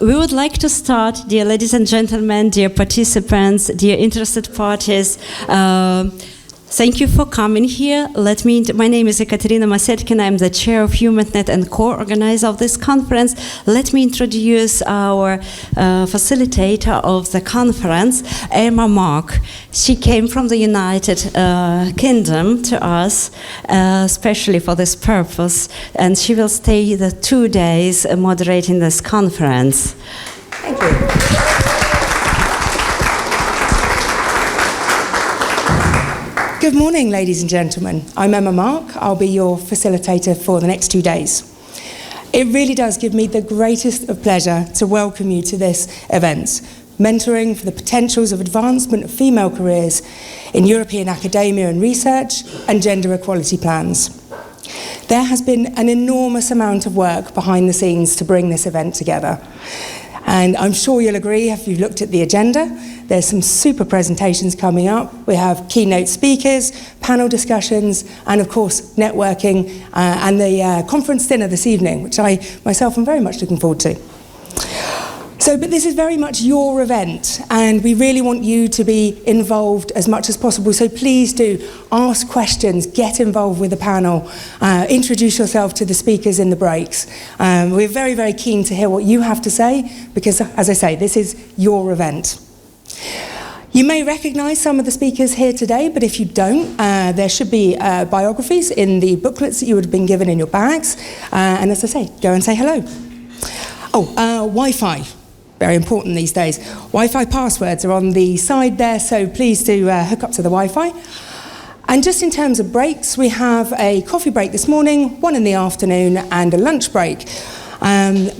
We would like to start, dear ladies and gentlemen, dear participants, dear interested parties. Thank you for coming here. My name is Ekaterina Masetkina. I'm the chair of HumanNet and co-organizer of this conference. Let me introduce our facilitator of the conference, Emma Mark. She came from the United Kingdom to us, especially for this purpose, and she will stay the 2 days moderating this conference. Thank you. Good morning, ladies and gentlemen. I'm Emma Mark. I'll be your facilitator for the next 2 days. It really does give me the greatest of pleasure to welcome you to this event, Mentoring for the Potentials of Advancement of Female Careers in European Academia and Research and Gender Equality Plans. There has been an enormous amount of work behind the scenes to bring this event together. And I'm sure you'll agree if you've looked at the agenda. There's some super presentations coming up. We have keynote speakers, panel discussions, and of course, networking, and the conference dinner this evening, which I myself am very much looking forward to. But this is very much your event, and we really want you to be involved as much as possible. So please do ask questions, get involved with the panel, introduce yourself to the speakers in the breaks. We're very, very keen to hear what you have to say, because, as I say, this is your event. You may recognise some of the speakers here today, but if you don't, there should be biographies in the booklets that you would have been given in your bags. And as I say, go and say hello. Wi-Fi. Very important these days. Wi-Fi passwords are on the side there, so please do hook up to the Wi-Fi. And just in terms of breaks, we have a coffee break this morning, one in the afternoon, and a lunch break.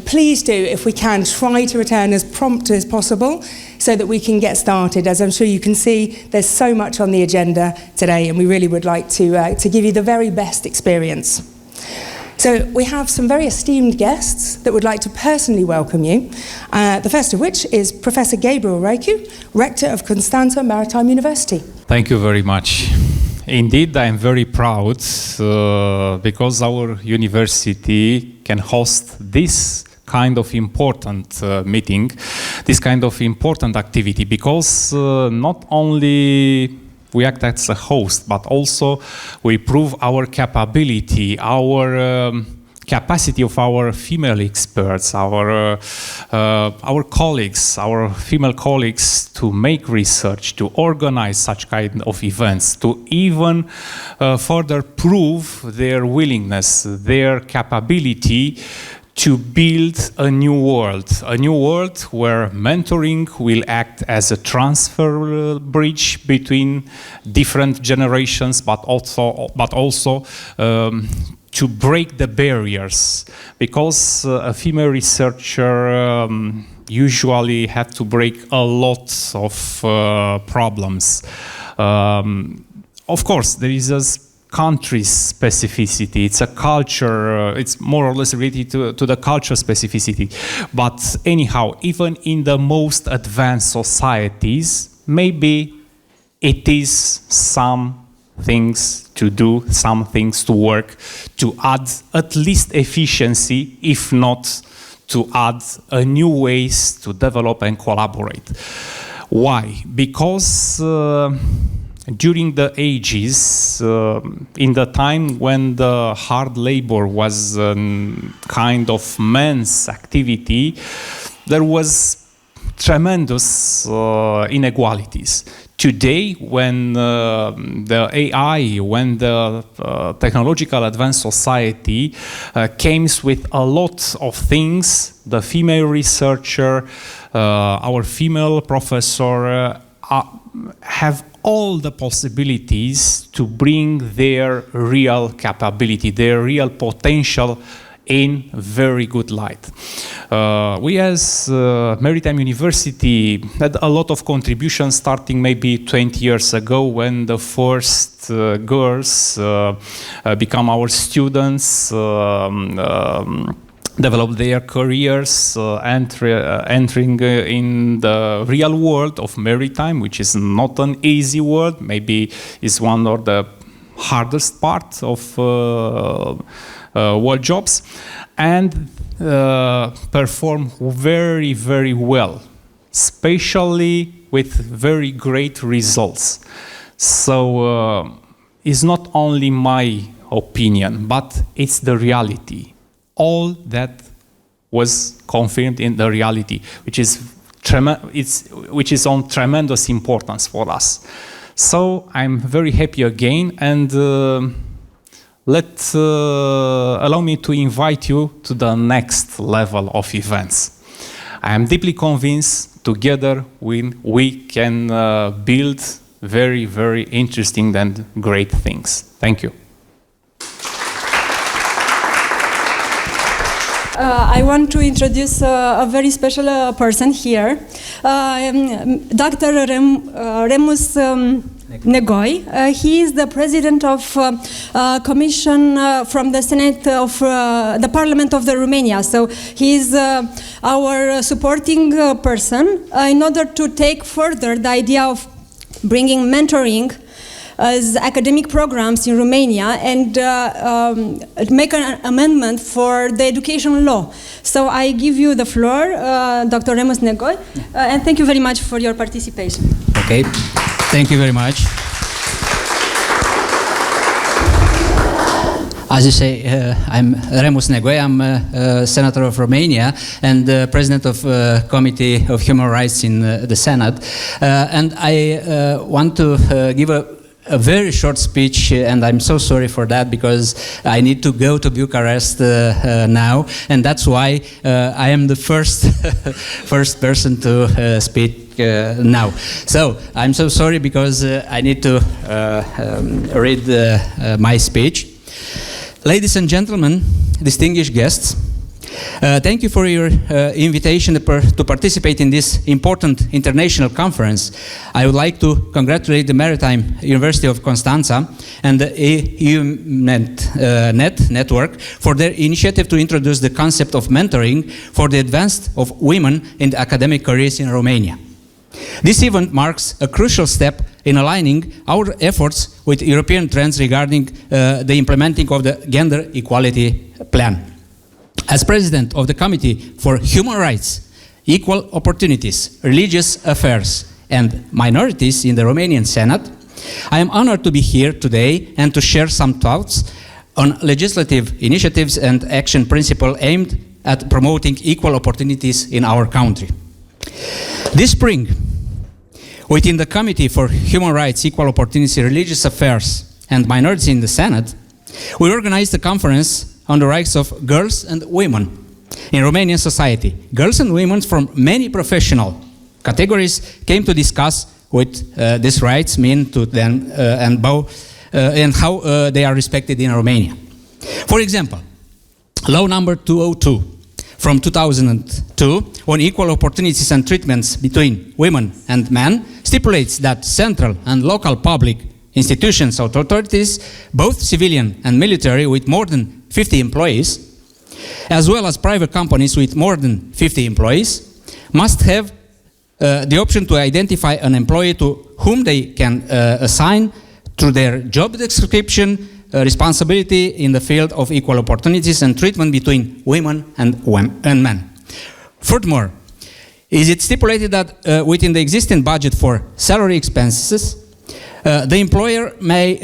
Please do, if we can, try to return as prompt as possible so that we can get started. As I'm sure you can see, there's so much on the agenda today, and we really would like to give you the very best experience. So we have some very esteemed guests that would like to personally welcome you. The first of which is Professor Gabriel Reiku, Rector of Constanţa Maritime University. Thank you very much. Indeed, I am very proud because our university can host this kind of important meeting, this kind of important activity, because not only we act as a host, but also we prove our capability, our capacity of our female experts, our colleagues, our female colleagues to make research, to organize such kind of events, to even further prove their willingness, their capability to build a new world where mentoring will act as a transfer bridge between different generations, but also to break the barriers, because a female researcher usually have to break a lot of problems. Of course, there is a country's specificity, it's a culture, it's more or less related to the culture specificity. But anyhow, even in the most advanced societies, maybe it is some things to do, some things to work, to add at least efficiency, if not to add a new ways to develop and collaborate. Why? Because during the ages, in the time when the hard labor was kind of men's activity, there was tremendous inequalities. Today, when the AI, when the technological advanced society came with a lot of things, the female researcher, our female professor have all the possibilities to bring their real capability, their real potential in very good light. We as Maritime University had a lot of contributions starting maybe 20 years ago when the first girls become our students, develop their careers, entering in the real world of maritime, which is not an easy world, maybe is one of the hardest part of world jobs, and perform very, very well, especially with very great results. So it's not only my opinion, but it's the reality. All that was confirmed in the reality, which is on tremendous importance for us. So I'm very happy again, and allow me to invite you to the next level of events. I am deeply convinced together we can build very, very interesting and great things. Thank you. I want to introduce a very special person here, Dr. Remus Negoi. He is the president of commission from the Senate of the Parliament of the Romania. So he is our supporting person in order to take further the idea of bringing mentoring as academic programs in Romania and make an amendment for the education law. So I give you the floor, Dr. Remus Negoi, and thank you very much for your participation. Okay, thank you very much. As you say, I'm Remus Negoi. I'm a senator of Romania and president of Committee of Human Rights in the Senate. And I want to give a very short speech, and I'm so sorry for that because I need to go to Bucharest now, and that's why I am the first person to speak now. So I'm so sorry because I need to read my speech. Ladies and gentlemen, distinguished guests, thank you for your invitation to participate in this important international conference. I would like to congratulate the Maritime University of Constanţa and the EU-Net network for their initiative to introduce the concept of mentoring for the advancement of women in the academic careers in Romania. This event marks a crucial step in aligning our efforts with European trends regarding the implementing of the gender equality plan. As president of the Committee for Human Rights, Equal Opportunities, Religious Affairs and Minorities in the Romanian Senate, I am honored to be here today and to share some thoughts on legislative initiatives and action principles aimed at promoting equal opportunities in our country. This spring, within the Committee for Human Rights, Equal Opportunities, Religious Affairs and Minorities in the Senate, we organized a conference on the rights of girls and women in Romanian society. Girls and women from many professional categories came to discuss what these rights mean to them and how they are respected in Romania. For example, Law number 202 from 2002 on equal opportunities and treatments between women and men stipulates that central and local public institutions or authorities, both civilian and military, with more than 50 employees, as well as private companies with more than 50 employees, must have the option to identify an employee to whom they can assign through their job description responsibility in the field of equal opportunities and treatment between women and men. Furthermore, is it stipulated that within the existing budget for salary expenses, the employer may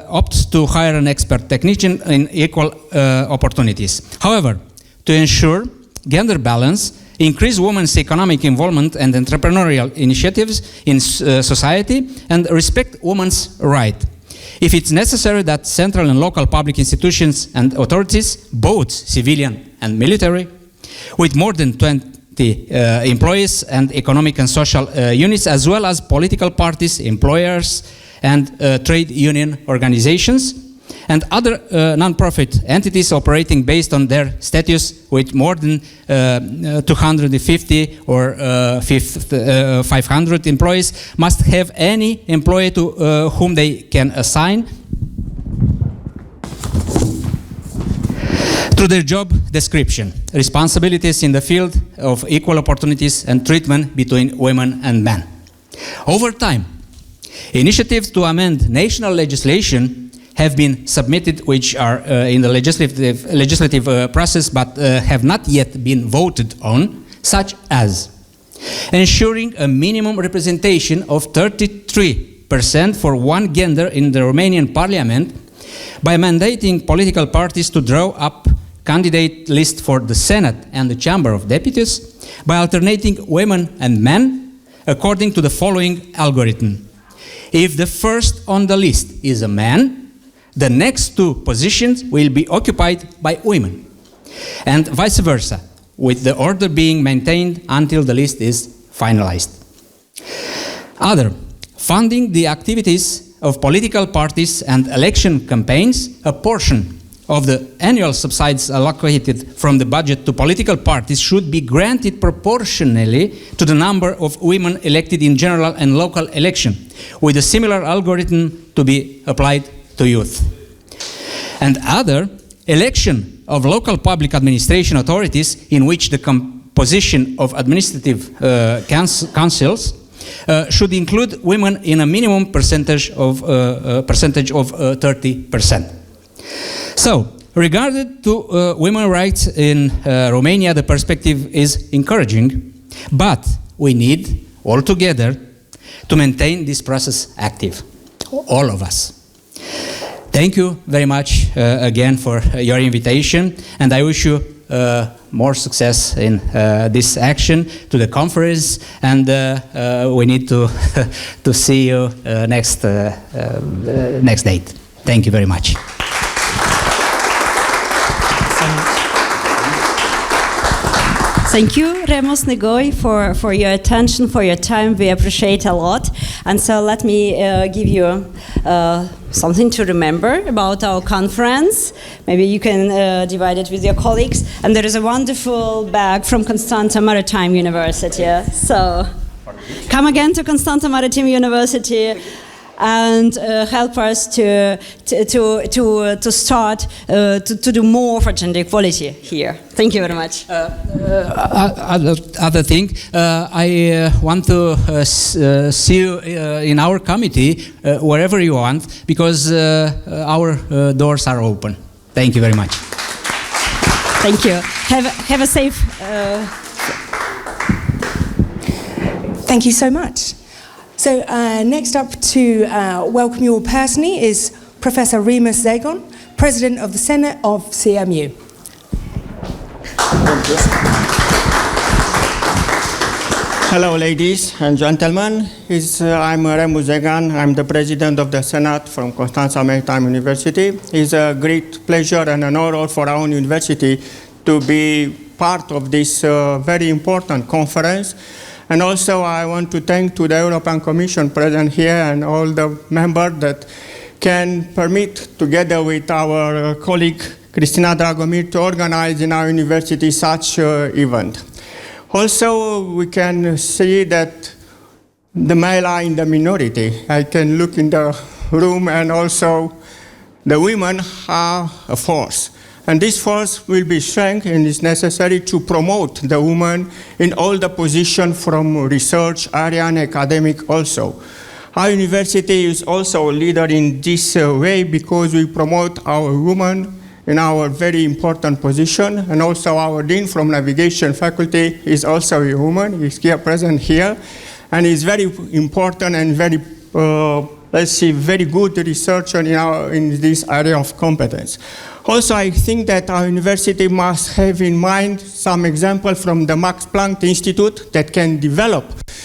opt to hire an expert technician in equal opportunities. However, to ensure gender balance, increase women's economic involvement and entrepreneurial initiatives in society, and respect women's rights, if it's necessary that central and local public institutions and authorities, both civilian and military, with more than 20 employees and economic and social units, as well as political parties, employers, and trade union organizations, and other non-profit entities operating based on their status with more than 250 or 500 employees, must have any employee to whom they can assign through their job description responsibilities in the field of equal opportunities and treatment between women and men. Over time, initiatives to amend national legislation have been submitted, which are in the legislative process but have not yet been voted on, such as ensuring a minimum representation of 33% for one gender in the Romanian parliament by mandating political parties to draw up candidate list for the Senate and the Chamber of Deputies by alternating women and men according to the following algorithm. If the first on the list is a man, the next two positions will be occupied by women, and vice versa, with the order being maintained until the list is finalized. Other, funding the activities of political parties and election campaigns. A portion of the annual subsidies allocated from the budget to political parties should be granted proportionally to the number of women elected in general and local election, with a similar algorithm to be applied to youth. And other, election of local public administration authorities in which the composition of administrative councils should include women in a minimum percentage of 30%. So, regarding to women's rights in Romania, the perspective is encouraging, but we need all together to maintain this process active, all of us. Thank you very much again for your invitation, and I wish you more success in this action to the conference, and we need to to see you next date. Thank you very much. Thank you, Remus Negoi, for your attention, for your time. We appreciate a lot. And so let me give you something to remember about our conference. Maybe you can divide it with your colleagues. And there is a wonderful bag from Constanţa Maritime University. So come again to Constanţa Maritime University and help us to start to do more for gender equality here. Thank you very much. Other thing, I want to see you in our committee wherever you want, because our doors are open. Thank you very much. Thank you. Have a safe. Thank you so much. So next up to welcome you all personally is Professor Remus Zegon, President of the Senate of CMU. Hello, ladies and gentlemen. I'm Remus Zegan. I'm the President of the Senate from Constanţa Maritime University. It's a great pleasure and an honor for our university to be part of this very important conference. And also I want to thank to the European Commission present here and all the members that can permit, together with our colleague Cristina Dragomir, to organize in our university such event. Also, we can see that the male are in the minority. I can look in the room, and also the women are a force. And this force will be strengthened and is necessary to promote the woman in all the positions from research area and academic also. Our university is also a leader in this way because we promote our women in our very important position, and also our dean from navigation faculty is also a woman. He's here present here, and is very important and very very good researcher in this area of competence. Also, I think that our university must have in mind some example from the Max Planck Institute that can develop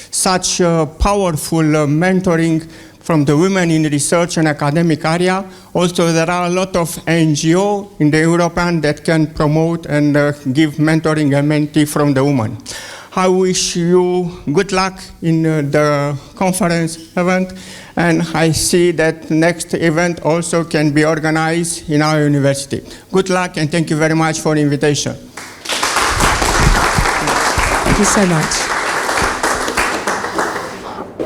such powerful mentoring from the women in research and academic area. Also, there are a lot of NGO in the European that can promote and give mentoring and mentee from the women. I wish you good luck in the conference event, and I see that next event also can be organized in our university. Good luck, and thank you very much for the invitation. Thank you so much.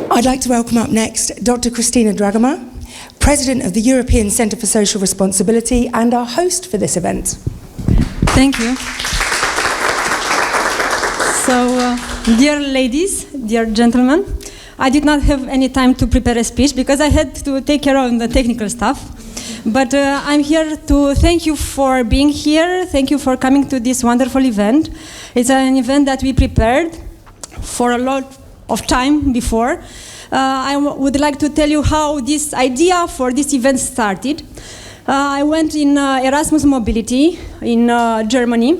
I'd like to welcome up next Dr. Cristina Dragomir, President of the European Centre for Social Responsibility and our host for this event. Thank you. So, dear ladies, dear gentlemen, I did not have any time to prepare a speech because I had to take care of the technical stuff. But I'm here to thank you for being here. Thank you for coming to this wonderful event. It's an event that we prepared for a lot of time before. I would like to tell you how this idea for this event started. I went in Erasmus Mobility in Germany,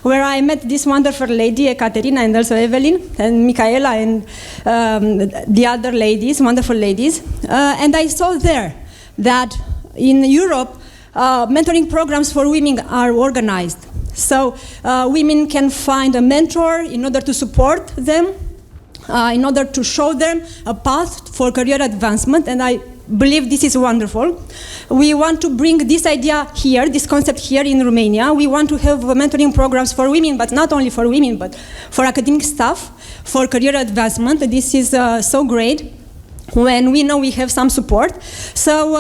where I met this wonderful lady, Ekaterina, and also Evelyn, and Michaela, and the other ladies, wonderful ladies. And I saw there that in Europe, mentoring programs for women are organized. So women can find a mentor in order to support them, in order to show them a path for career advancement, and I believe this is wonderful. We want to bring this idea here, this concept here in Romania. We want to have mentoring programs for women, but not only for women, but for academic staff, for career advancement. This is so great when we know we have some support. So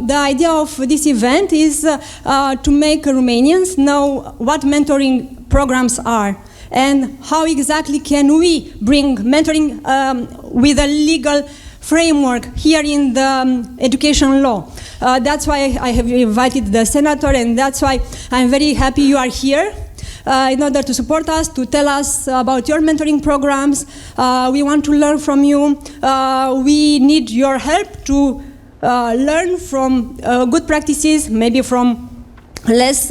the idea of this event is to make Romanians know what mentoring programs are and how exactly can we bring mentoring with a legal framework here in the education law. That's why I have invited the senator, and that's why I'm very happy you are here in order to support us, to tell us about your mentoring programs. We want to learn from you. We need your help to learn from good practices, maybe from less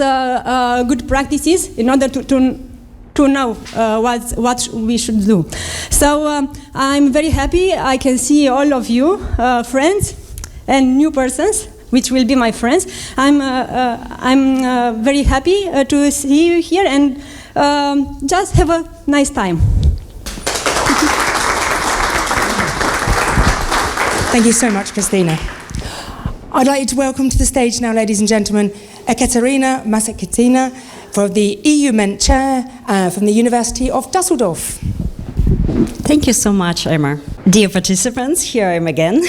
good practices, in order to know what we should do. So I'm very happy I can see all of you, friends and new persons, which will be my friends. I'm very happy to see you here, and just have a nice time. Thank you so much, Christina. I'd like you to welcome to the stage now, ladies and gentlemen, Ekaterina Masakina, for the EU Ment Chair from the University of Dusseldorf. Thank you so much, Emma. Dear participants, here I am again.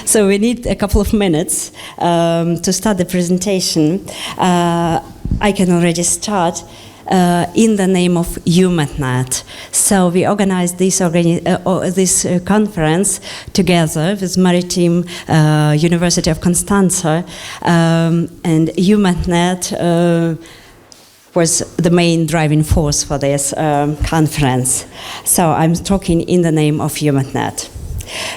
So we need a couple of minutes to start the presentation. I can already start in the name of UMetNet. So we organized this conference together with Maritime University of Constanţa, and UMetNet was the main driving force for this conference. So I'm talking in the name of UMetNet.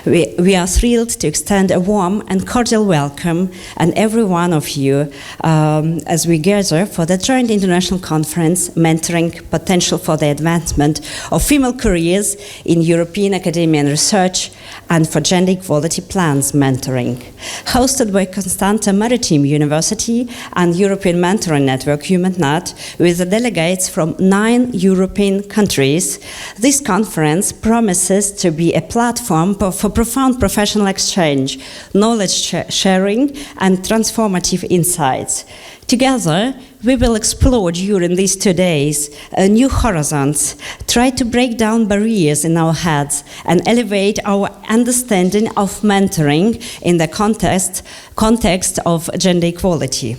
We are thrilled to extend a warm and cordial welcome and every one of you as we gather for the joint international conference Mentoring Potential for the Advancement of Female Careers in European Academia and Research and for Gender Equality Plans Mentoring. Hosted by Constanţa Maritime University and European Mentoring Network UMetNet with the delegates from 9 European countries, this conference promises to be a platform for profound professional exchange, knowledge sharing, and transformative insights. Together, we will explore during these 2 days new horizons, try to break down barriers in our heads, and elevate our understanding of mentoring in the context of gender equality.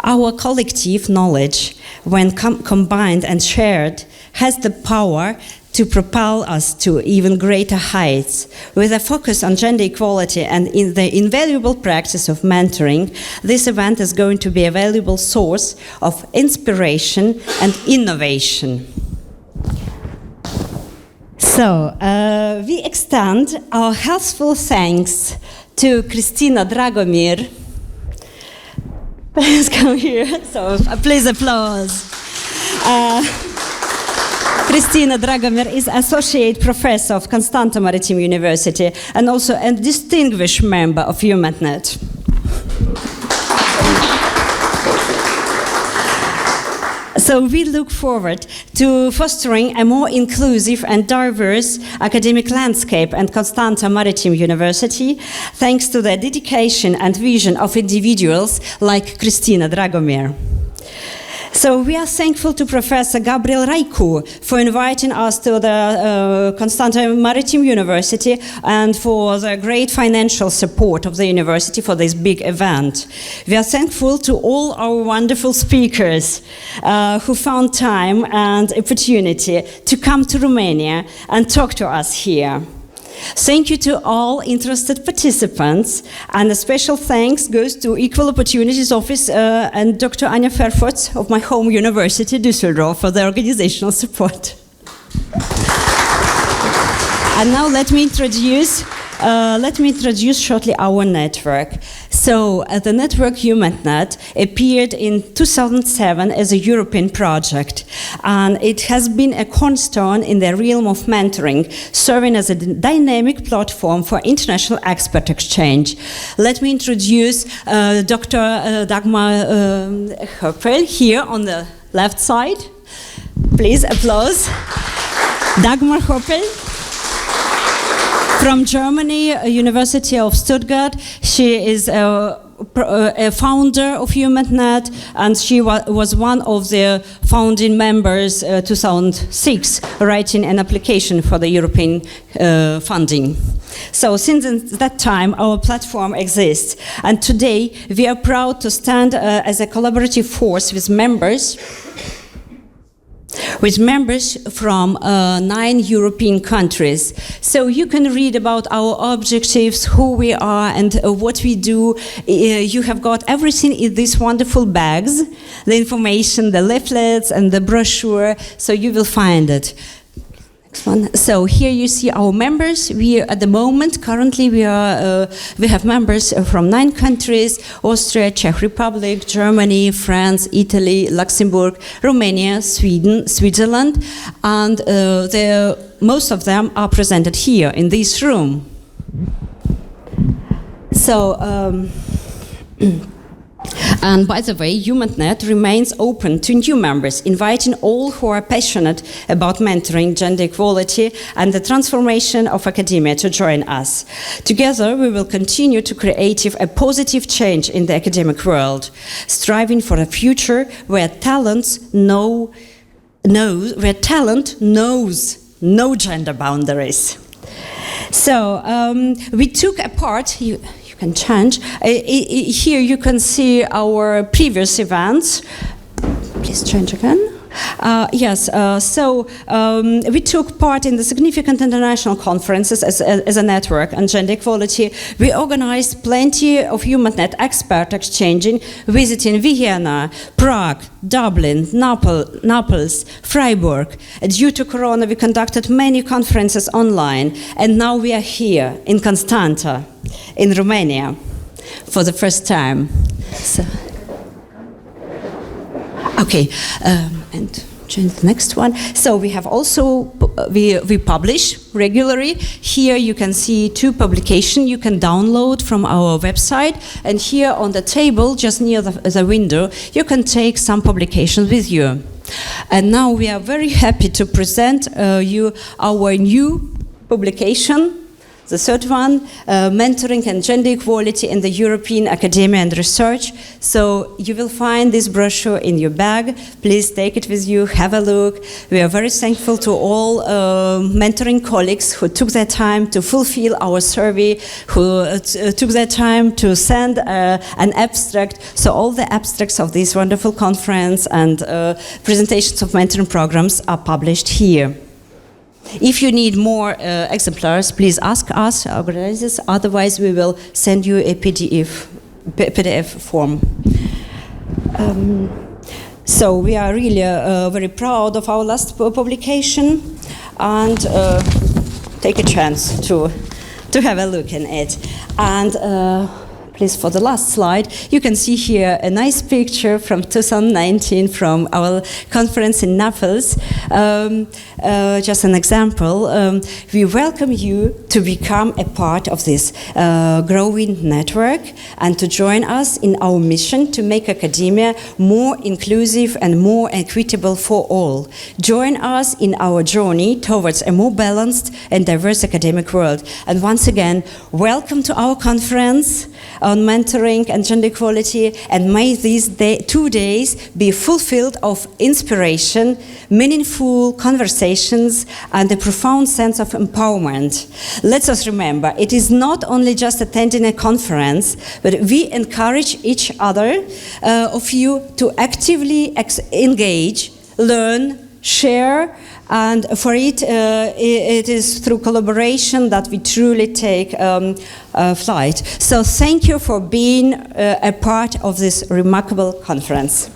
Our collective knowledge, when combined and shared, has the power to propel us to even greater heights. With a focus on gender equality and in the invaluable practice of mentoring, this event is going to be a valuable source of inspiration and innovation. So, we extend our heartfelt thanks to Christina Dragomir. Please come here. So, please applause. Christina Dragomir is Associate Professor of Constanţa Maritime University and also a distinguished member of UMetNet. So we look forward to fostering a more inclusive and diverse academic landscape at Constanţa Maritime University, thanks to the dedication and vision of individuals like Christina Dragomir. So we are thankful to Professor Gabriel Raicu for inviting us to the Constanţa Maritime University and for the great financial support of the university for this big event. We are thankful to all our wonderful speakers who found time and opportunity to come to Romania and talk to us here. Thank you to all interested participants, and a special thanks goes to Equal Opportunities Office and Dr. Anja Ferfort of my home university, Düsseldorf, for their organizational support. And now let me introduce shortly our network. So the network HumanNet appeared in 2007 as a European project, and it has been a cornerstone in the realm of mentoring, serving as a dynamic platform for international expert exchange. Let me introduce Dr. Dagmar Höppel here on the left side. Please applause. Dagmar Höppel from Germany, University of Stuttgart. She is a founder of HumanNet, and she was one of the founding members 2006, writing an application for the European funding. So since that time, our platform exists, and today we are proud to stand as a collaborative force with members from 9 European countries. So you can read about our objectives, who we are, and what we do. You have got everything in these wonderful bags, the information, the leaflets, and the brochure, so you will find it. Next one. So here you see our members. We at the moment, currently, we have members from 9 countries: Austria, Czech Republic, Germany, France, Italy, Luxembourg, Romania, Sweden, Switzerland, and most of them are presented here in this room. So. And by the way, HumanNet remains open to new members, inviting all who are passionate about mentoring, gender equality, and the transformation of academia to join us. Together, we will continue to create a positive change in the academic world, striving for a future where talent knows no gender boundaries. So we took a part. Can change. Here you can see our previous events. Please change again. So we took part in the significant international conferences as a network on gender equality. We organized plenty of HumanNet expert exchanging, visiting Vienna, Prague, Dublin, Naples, Freiburg. Due to Corona, we conducted many conferences online, and now we are here in Constanţa, in Romania, for the first time. So, okay, and change the next one. So we have also, we publish regularly. Here you can see 2 publications you can download from our website, and here on the table, just near the window, you can take some publications with you. And now we are very happy to present you our new publication, the third one, Mentoring and Gender Equality in the European Academia and Research. So you will find this brochure in your bag. Please take it with you, have a look. We are very thankful to all mentoring colleagues who took their time to fulfill our survey, who took their time to send an abstract. So all the abstracts of this wonderful conference and presentations of mentoring programs are published here. If you need more exemplars, please ask us, organizers. Otherwise, we will send you a PDF form. So we are really very proud of our last publication, and take a chance to have a look in it. And please, for the last slide, you can see here a nice picture from 2019 from our conference in Naples. Just an example. We welcome you to become a part of this growing network and to join us in our mission to make academia more inclusive and more equitable for all. Join us in our journey towards a more balanced and diverse academic world. And once again, welcome to our conference on mentoring and gender equality, and may these 2 days be fulfilled of inspiration, meaningful conversations, and a profound sense of empowerment. Let us remember, it is not only just attending a conference, but we encourage each other of you to actively engage, learn, share, And for it, it is through collaboration that we truly take flight. So thank you for being a part of this remarkable conference.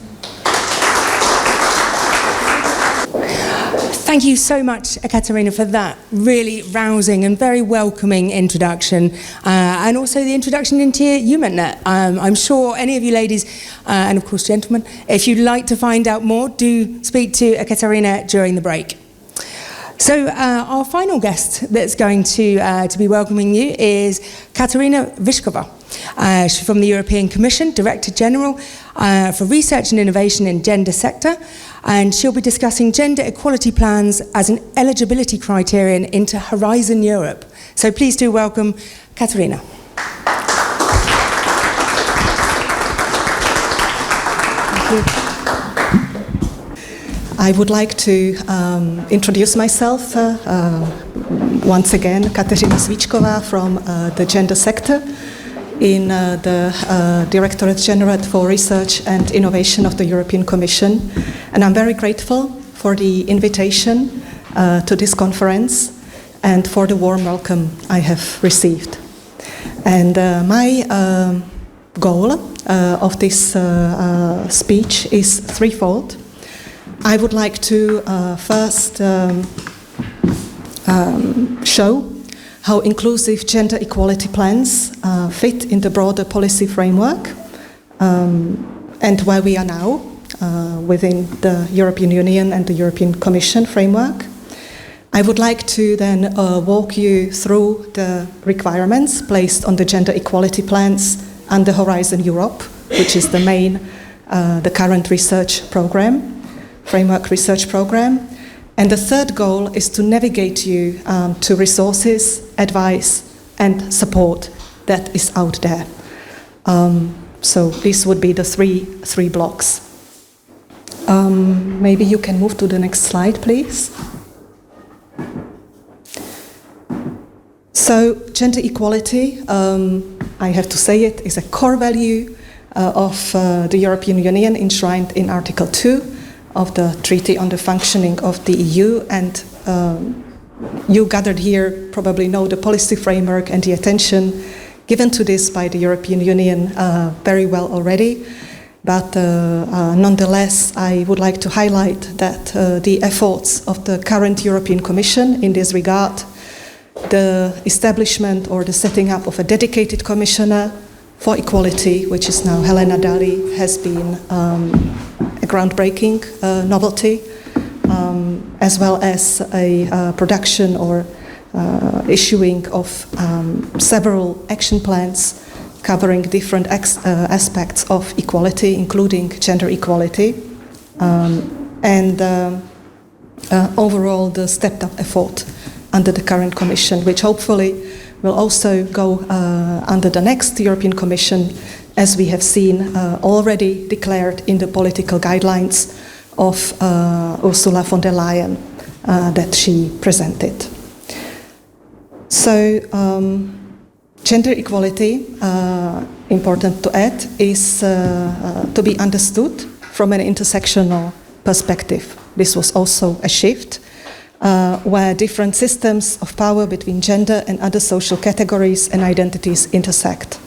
Thank you so much, Ekaterina, for that really rousing and very welcoming introduction, and also the introduction into HumanNet. I'm sure any of you ladies, and of course gentlemen, if you'd like to find out more, do speak to Ekaterina during the break. So our final guest that's going to be welcoming you is Katarina Vyšková. She's from the European Commission, Director General for Research and Innovation in Gender Sector, and she'll be discussing gender equality plans as an eligibility criterion into Horizon Europe. So please do welcome Katarina. Thank you. I would like to introduce myself once again, Katarina Vyšková from the Gender Sector in the Directorate General for Research and Innovation of the European Commission. And I'm very grateful for the invitation to this conference and for the warm welcome I have received. And my goal of this speech is threefold. I would like to first show how inclusive gender equality plans fit in the broader policy framework and where we are now within the European Union and the European Commission framework. I would like to then walk you through the requirements placed on the gender equality plans under Horizon Europe, which is the main, the current research program, framework research program. And the third goal is to navigate you to resources, advice, and support that is out there. So these would be the three blocks. Maybe you can move to the next slide, please. So gender equality, I have to say it, is a core value of the European Union enshrined in Article 2 of the Treaty on the Functioning of the EU, and you gathered here probably know the policy framework and the attention given to this by the European Union very well already. But nonetheless, I would like to highlight that the efforts of the current European Commission in this regard, the establishment or the setting up of a dedicated commissioner for equality, which is now Helena Dalli, has been a groundbreaking novelty, as well as a production or issuing of several action plans covering different aspects of equality, including gender equality, and overall the stepped up effort under the current Commission, which hopefully will also go under the next European Commission, as we have seen already declared in the political guidelines of Ursula von der Leyen that she presented. So gender equality, important to add, is to be understood from an intersectional perspective. This was also a shift where different systems of power between gender and other social categories and identities intersect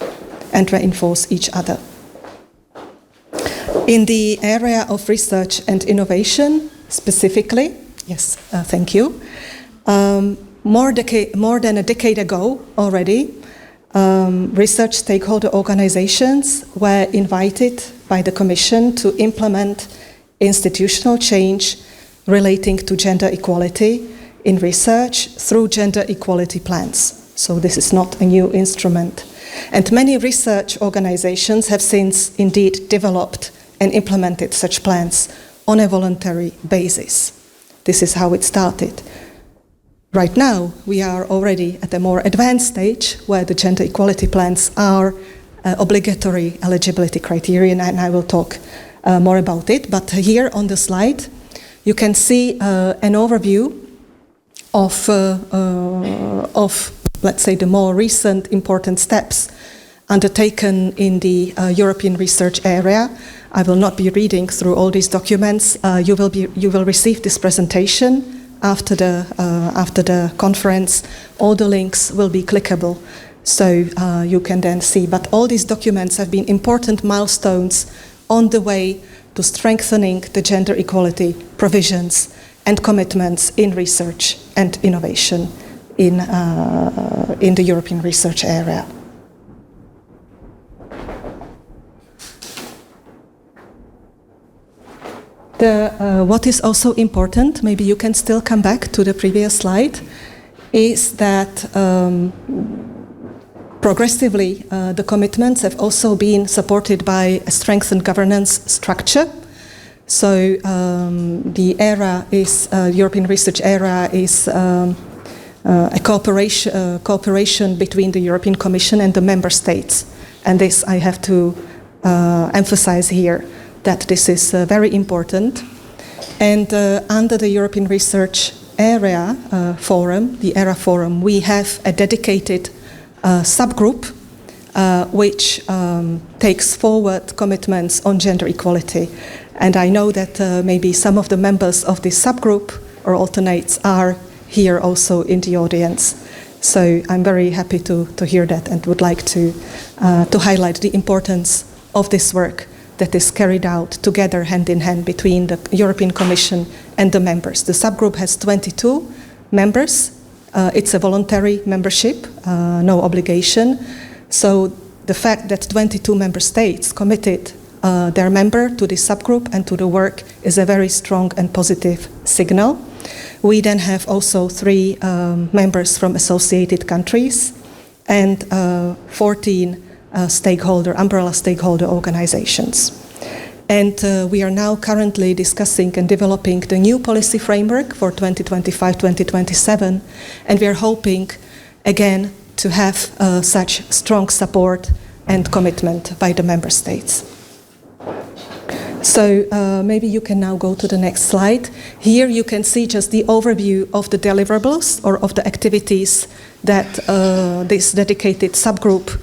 and reinforce each other. In the area of research and innovation, specifically, yes, thank you, more than a decade ago already, research stakeholder organizations were invited by the Commission to implement institutional change relating to gender equality in research through gender equality plans. So this is not a new instrument. And many research organizations have since indeed developed and implemented such plans on a voluntary basis. This is how it started. Right now, we are already at a more advanced stage where the gender equality plans are obligatory eligibility criterion, and I will talk more about it. But here on the slide, you can see an overview of, let's say, the more recent important steps undertaken in the European research area. I will not be reading through all these documents. You will receive this presentation after the conference, all the links will be clickable. So you can then see. But all these documents have been important milestones on the way to strengthening the gender equality provisions and commitments in research and innovation in the European research area. What is also important, maybe you can still come back to the previous slide, is that progressively the commitments have also been supported by a strengthened governance structure. So the area is, European research area is a cooperation between the European Commission and the member states. And this I have to emphasize here, that this is very important. And under the European Research Area Forum, the ERA Forum, we have a dedicated subgroup which takes forward commitments on gender equality. And I know that maybe some of the members of this subgroup or alternates are here also in the audience. So I'm very happy to hear that and would like to highlight the importance of this work that is carried out together hand in hand between the European Commission and the members. The subgroup has 22 members. It's a voluntary membership, no obligation. So the fact that 22 member states committed their member to this subgroup and to the work is a very strong and positive signal. We then have also 3 members from associated countries and 14 umbrella stakeholder organizations. And we are now currently discussing and developing the new policy framework for 2025-2027, and we are hoping again to have such strong support and commitment by the member states. So maybe you can now go to the next slide. Here you can see just the overview of the deliverables or of the activities that this dedicated subgroup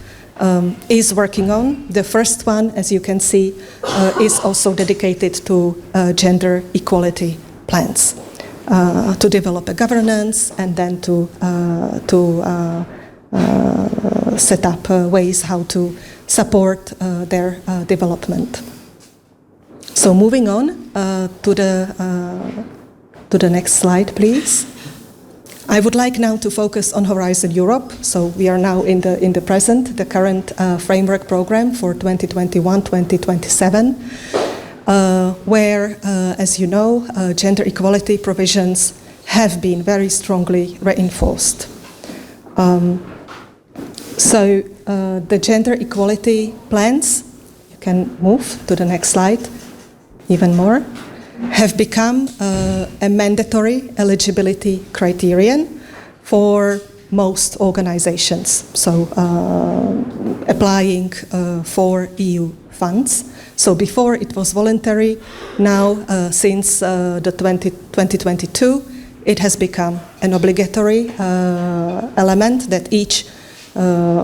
is working on. The first one, as you can see, is also dedicated to gender equality plans, to develop a governance and then to set up ways how to support their development. So moving on to the next slide, please. I would like now to focus on Horizon Europe. So we are now in the present, the current framework program for 2021-2027, where, as you know, gender equality provisions have been very strongly reinforced. So the gender equality plans, you can move to the next slide, even more, have become a mandatory eligibility criterion for most organizations, so applying for EU funds. So before it was voluntary, now since the 2022, it has become an obligatory element that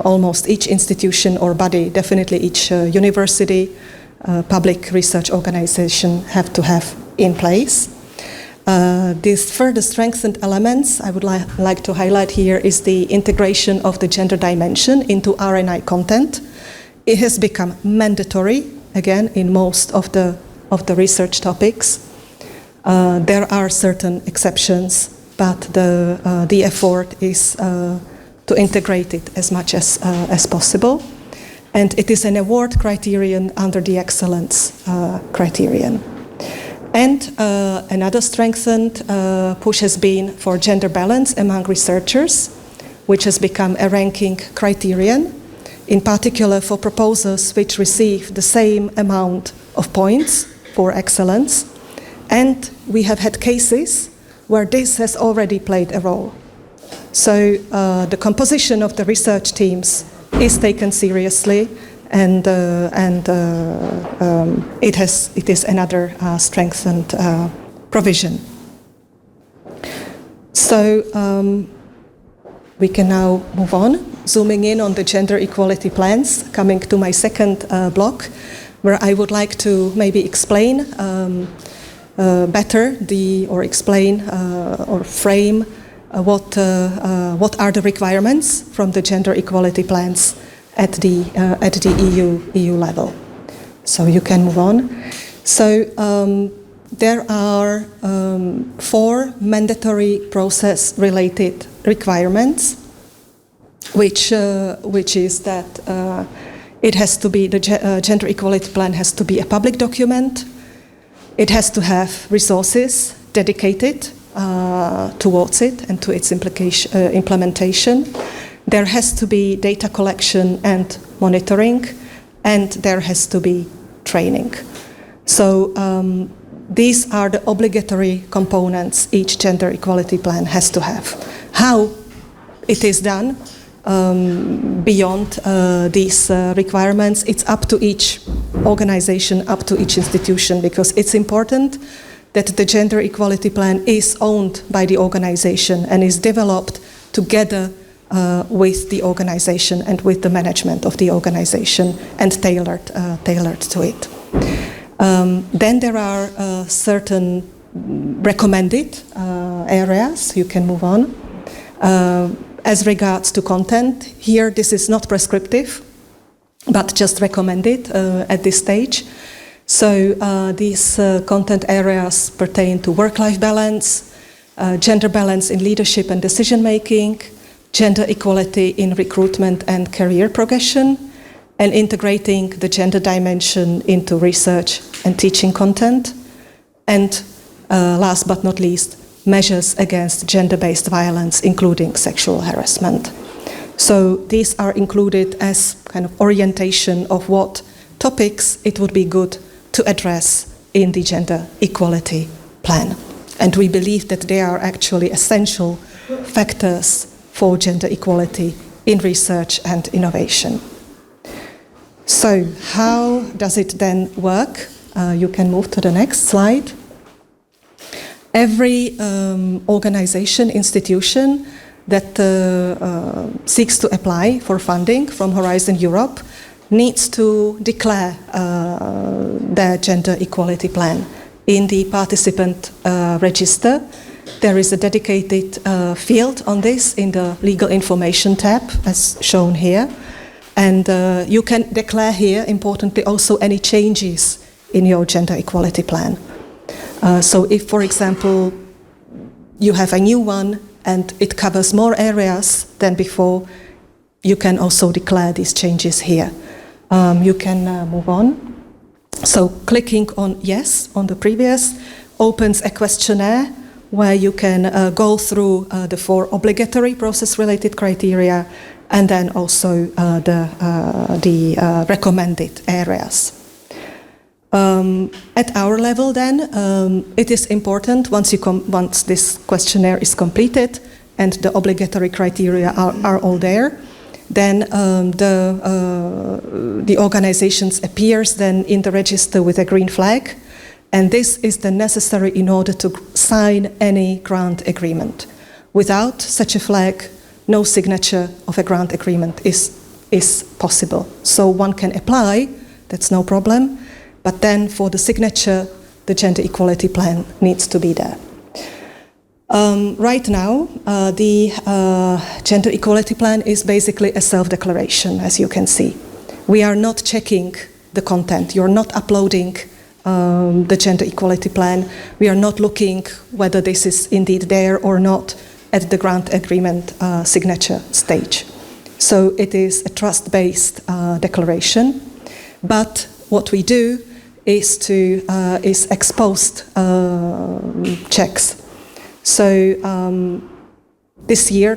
almost each institution or body, definitely each university, public research organization have to have in place. These further strengthened elements I would like to highlight here is the integration of the gender dimension into R&I content. It has become mandatory, again, in most of the research topics. There are certain exceptions, but the effort is to integrate it as much as possible. And it is an award criterion under the excellence criterion. And another strengthened push has been for gender balance among researchers, which has become a ranking criterion, in particular for proposals which receive the same amount of points for excellence. And we have had cases where this has already played a role. So the composition of the research teams is taken seriously, and it is another strengthened provision. So we can now move on, zooming in on the gender equality plans, coming to my second block, where I would like to maybe explain better or explain or frame what are the requirements from the gender equality plans at the EU level. So you can move on. So there are 4 mandatory process-related requirements, which is that it has to be, the gender equality plan has to be a public document. It has to have resources dedicated towards it and to its implementation. There has to be data collection and monitoring, and there has to be training. So these are the obligatory components each gender equality plan has to have. How it is done beyond these requirements, it's up to each organization, up to each institution, because it's important that the gender equality plan is owned by the organization and is developed together with the organization and with the management of the organization and tailored to it. Then there are certain recommended areas. You can move on. As regards to content, here this is not prescriptive, but just recommended at this stage. So these content areas pertain to work-life balance, gender balance in leadership and decision-making, gender equality in recruitment and career progression, and integrating the gender dimension into research and teaching content, and last but not least, measures against gender-based violence, including sexual harassment. So these are included as kind of orientation of what topics it would be good to address in the gender equality plan. And we believe that they are actually essential factors for gender equality in research and innovation. So how does it then work? You can move to the next slide. Every organization, institution that seeks to apply for funding from Horizon Europe needs to declare their gender equality plan in the participant register. There is a dedicated field on this in the legal information tab, as shown here. And you can declare here, importantly, also any changes in your gender equality plan. So if, for example, you have a new one and it covers more areas than before, you can also declare these changes here. You can move on. So clicking on yes on the previous opens a questionnaire where you can go through the 4 obligatory process-related criteria and then also the recommended areas. At our level then, it is important once this questionnaire is completed and the obligatory criteria are all there, then the organizations appears then in the register with a green flag, and this is then necessary in order to sign any grant agreement. Without such a flag, no signature of a grant agreement is possible. So one can apply, that's no problem, but then for the signature, the gender equality plan needs to be there. Right now, the gender equality plan is basically a self-declaration, as you can see. We are not checking the content. You're not uploading the gender equality plan. We are not looking whether this is indeed there or not at the grant agreement signature stage. So it is a trust-based declaration, but what we do is exposed checks. So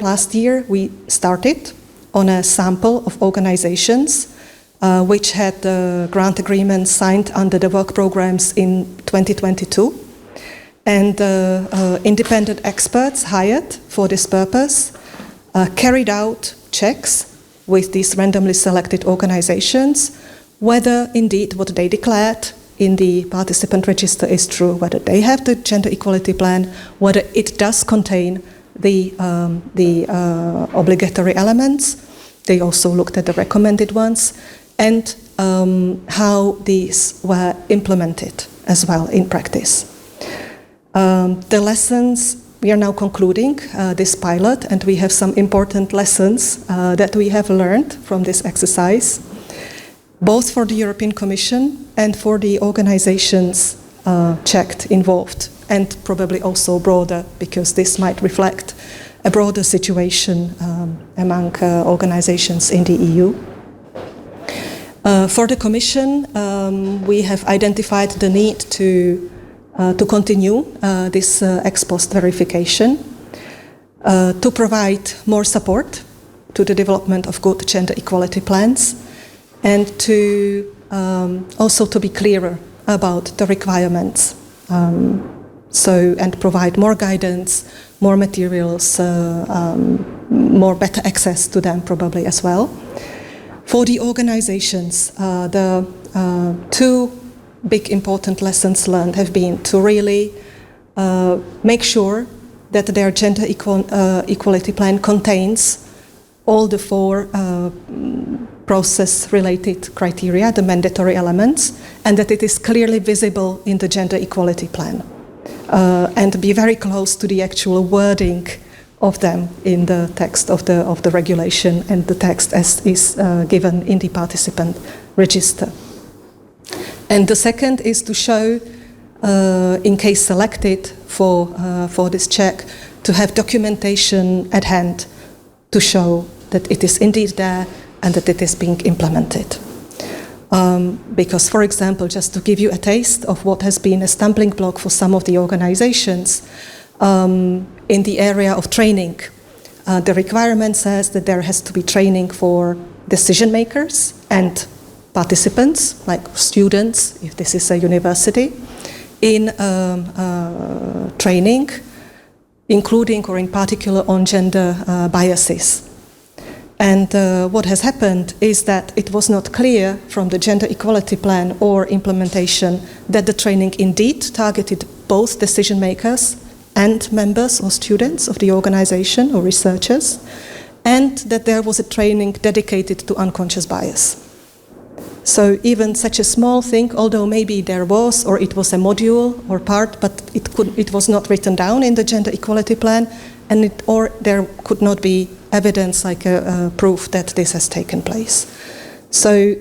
last year, we started on a sample of organizations which had grant agreements signed under the work programs in 2022. And independent experts hired for this purpose carried out checks with these randomly selected organizations whether indeed what they declared in the participant register is true, whether they have the gender equality plan, whether it does contain the obligatory elements. They also looked at the recommended ones and how these were implemented as well in practice. The lessons, we are now concluding this pilot, and we have some important lessons that we have learned from this exercise, both for the European Commission and for the organizations checked, involved, and probably also broader, because this might reflect a broader situation among organizations in the EU. For the Commission, we have identified the need to continue this ex post verification, to provide more support to the development of good gender equality plans, and to also to be clearer about the requirements, and provide more guidance, more materials, more better access to them probably as well. For the organizations, the two big important lessons learned have been to really make sure that their gender equality plan contains all the four process-related criteria, the mandatory elements, and that it is clearly visible in the gender equality plan, and be very close to the actual wording of them in the text of the regulation and the text as is given in the participant register. And the second is to show, in case selected for this check, to have documentation at hand to show that it is indeed there and that it is being implemented. Because, for example, just to give you a taste of what has been a stumbling block for some of the organizations, in the area of training, the requirement says that there has to be training for decision makers and participants, like students, if this is a university, in training, including or in particular on gender biases. And what has happened is that it was not clear from the gender equality plan or implementation that the training indeed targeted both decision makers and members or students of the organization or researchers, and that there was a training dedicated to unconscious bias. So even such a small thing, although maybe there was, or it was a module or part, but it was not written down in the gender equality plan, and or there could not be evidence like a proof that this has taken place. So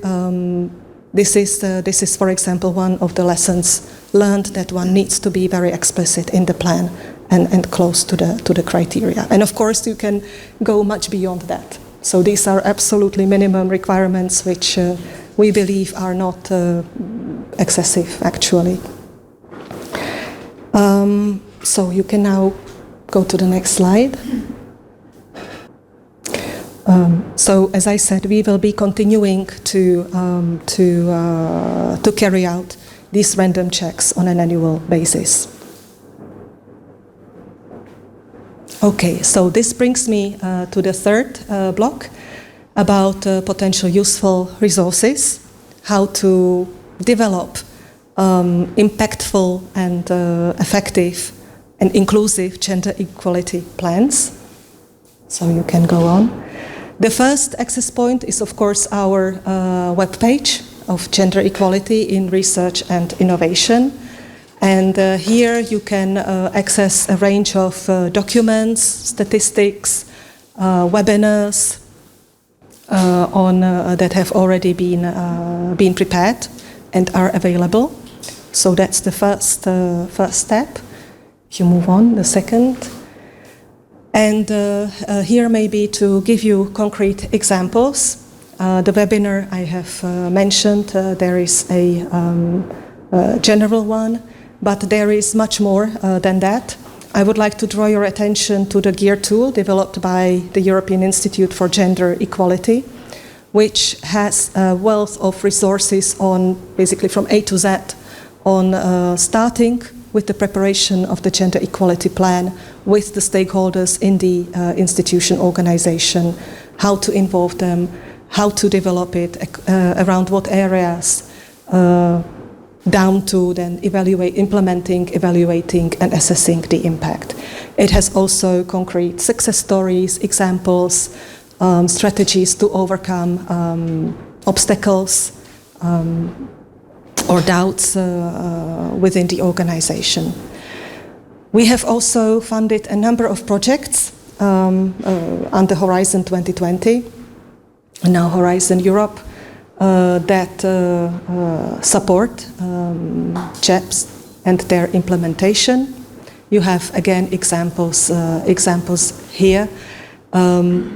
this is, for example, one of the lessons learned, that one needs to be very explicit in the plan and close to the criteria. And of course, you can go much beyond that. So these are absolutely minimum requirements, which we believe are not excessive, actually. So you can now go to the next slide. So, as I said, we will be continuing to carry out these random checks on an annual basis. Okay, so this brings me to the third block about potential useful resources, how to develop impactful and effective and inclusive gender equality plans. So you can go on. The first access point is, of course, our webpage of gender equality in research and innovation. And here you can access a range of documents, statistics, webinars that have already been prepared and are available. So that's the first step. If you move on, the second. And here maybe to give you concrete examples, the webinar I have mentioned, there is a general one, but there is much more than that. I would like to draw your attention to the GEAR tool developed by the European Institute for Gender Equality, which has a wealth of resources on basically from A to Z on starting with the preparation of the gender equality plan with the stakeholders in the institution organization, how to involve them, how to develop it, around what areas, down to then implementing, evaluating, and assessing the impact. It has also concrete success stories, examples, strategies to overcome obstacles or doubts within the organization. We have also funded a number of projects under Horizon 2020, and now Horizon Europe, that support CHEPs and their implementation. You have again examples here.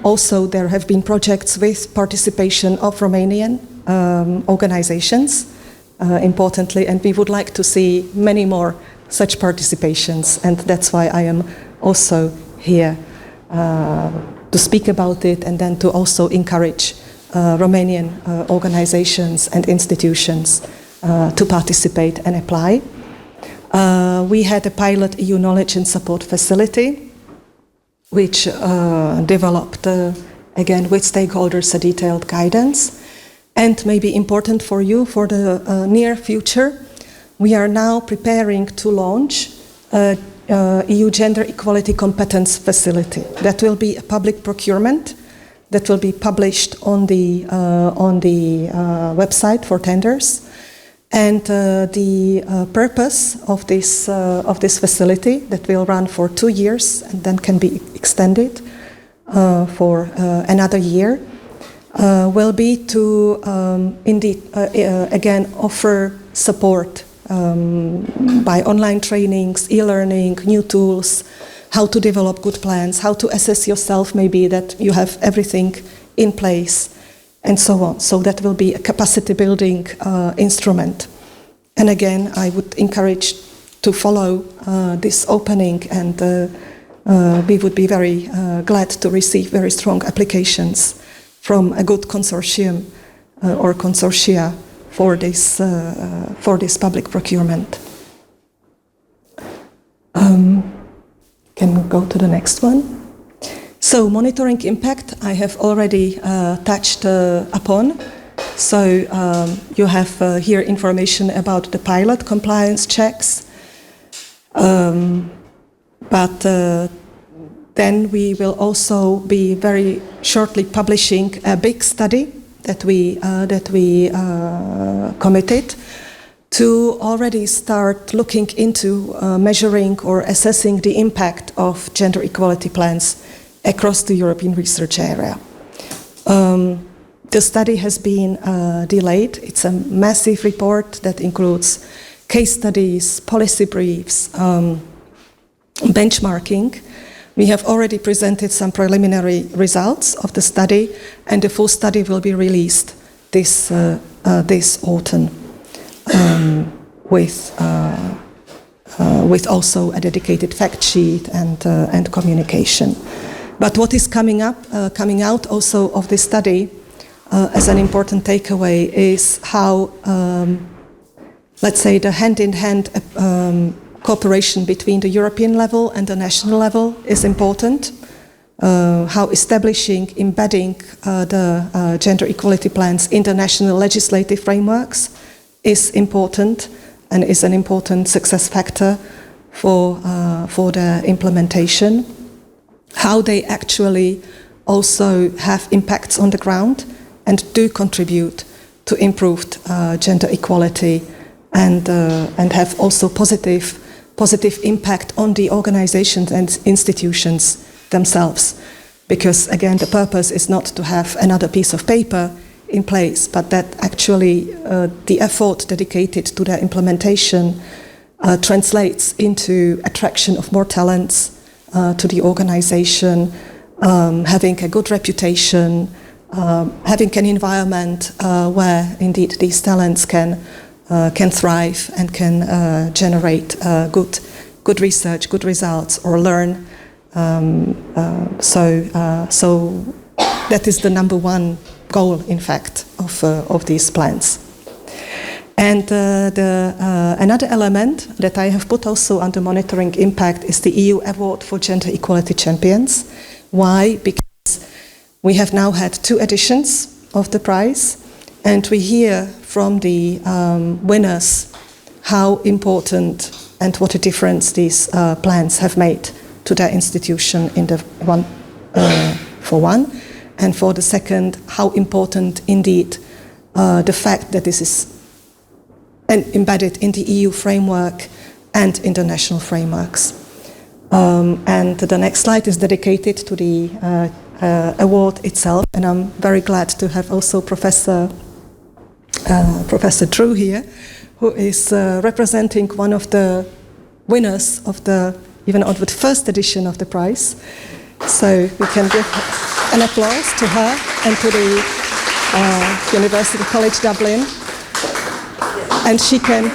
Also, there have been projects with participation of Romanian organizations, importantly, and we would like to see many more such participations, and that's why I am also here to speak about it and then to also encourage Romanian organizations and institutions to participate and apply. We had a pilot EU knowledge and support facility, which developed, again, with stakeholders, a detailed guidance. And maybe important for you for the near future, we are now preparing to launch EU Gender Equality Competence Facility. That will be a public procurement that will be published on the website for tenders. And the purpose of this facility that will run for 2 years and then can be extended for another year will be to indeed again offer support by online trainings, e-learning, new tools, how to develop good plans, how to assess yourself, maybe that you have everything in place, and so on. So that will be a capacity building instrument. And again, I would encourage to follow this opening, and we would be very glad to receive very strong applications from a good consortium or consortia for this public procurement. Can go to the next one. So monitoring impact, I have already touched upon. So you have here information about the pilot compliance checks. But then we will also be very shortly publishing a big study that we committed to already start looking into measuring or assessing the impact of gender equality plans across the European research area. The study has been delayed. It's a massive report that includes case studies, policy briefs, benchmarking. We have already presented some preliminary results of the study, and the full study will be released this autumn with also a dedicated fact sheet and communication. But what is coming out also of this study as an important takeaway is how, let's say, the hand-in-hand cooperation between the European level and the national level is important. How establishing, embedding the gender equality plans in the national legislative frameworks is important and is an important success factor for the implementation. How they actually also have impacts on the ground and do contribute to improved gender equality and have also positive impact on the organizations and institutions themselves. Because again, the purpose is not to have another piece of paper in place, but that actually the effort dedicated to their implementation translates into attraction of more talents to the organization, having a good reputation, having an environment where indeed these talents can thrive and can generate good research, good results, or learn. So that is the number one goal, in fact, of these plans. And another element that I have put also under monitoring impact is the EU Award for Gender Equality Champions. Why? Because we have now had 2 editions of the prize, and we hear from the winners how important and what a difference these plans have made to their institution in the one, for one, and for the second, how important indeed the fact that this is embedded in the EU framework and international frameworks. And the next slide is dedicated to the award itself, and I'm very glad to have also Professor Drew here, who is representing one of the winners of the first edition of the prize. So we can give an applause to her and to the University College Dublin. And she can,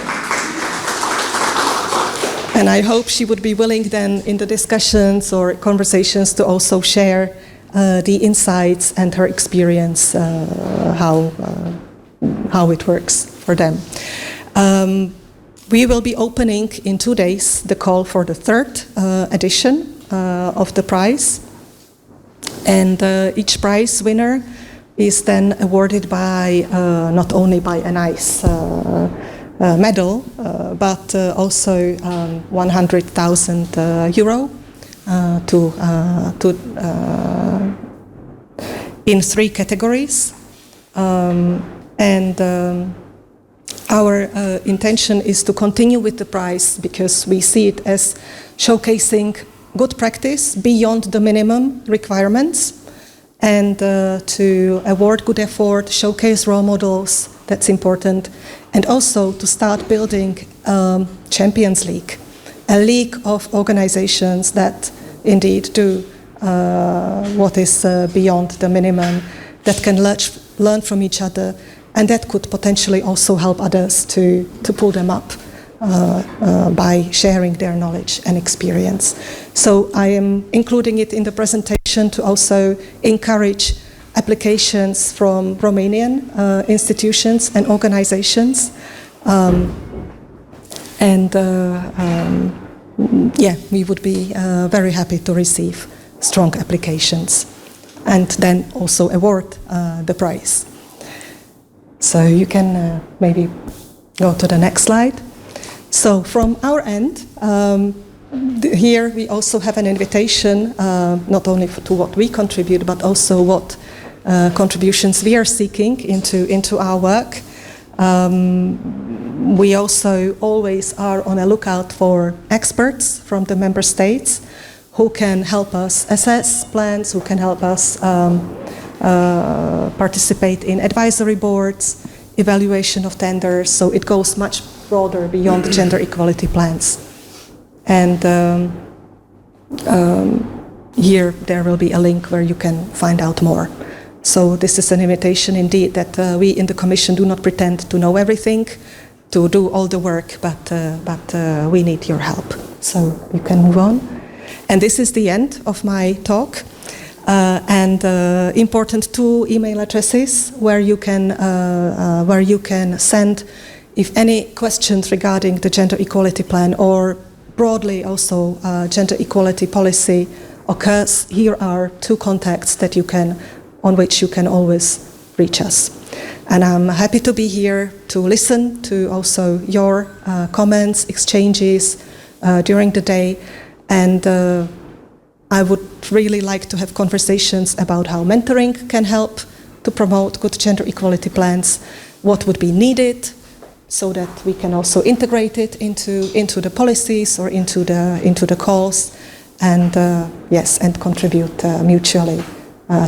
and I hope she would be willing then in the discussions or conversations to also share the insights and her experience, how it works for them. We will be opening in 2 days the call for the third edition of the prize, and each prize winner is then awarded by not only by a nice medal, but also 100,000 euro in 3 categories. Our intention is to continue with the prize because we see it as showcasing good practice beyond the minimum requirements, and to award good effort, showcase role models, that's important, and also to start building Champions League, a league of organizations that indeed do what is beyond the minimum, that can learn from each other, and that could potentially also help others to pull them up by sharing their knowledge and experience. So I am including it in the presentation to also encourage applications from Romanian institutions and organizations. We would be very happy to receive strong applications and then also award the prize. So you can maybe go to the next slide. So from our end, here we also have an invitation, not only to what we contribute, but also what contributions we are seeking into our work. We also always are on a lookout for experts from the member states who can help us assess plans, who can help us participate in advisory boards, evaluation of tenders, so it goes much broader beyond gender equality plans. And here there will be a link where you can find out more. So this is an invitation indeed that we in the Commission do not pretend to know everything, to do all the work, but we need your help. So you can move on. And this is the end of my talk. Important 2 email addresses where you can send if any questions regarding the gender equality plan or broadly also gender equality policy occurs. Here are 2 contacts that on which you can always reach us. And I'm happy to be here to listen to also your comments, exchanges during the day. And I would really like to have conversations about how mentoring can help to promote good gender equality plans, what would be needed so that we can also integrate it into the policies or into the calls, and and contribute mutually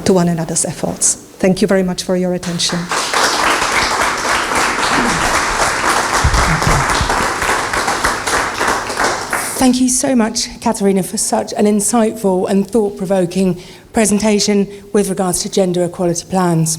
to one another's efforts. Thank you very much for your attention. Thank you so much, Katarina, for such an insightful and thought-provoking presentation with regards to gender equality plans.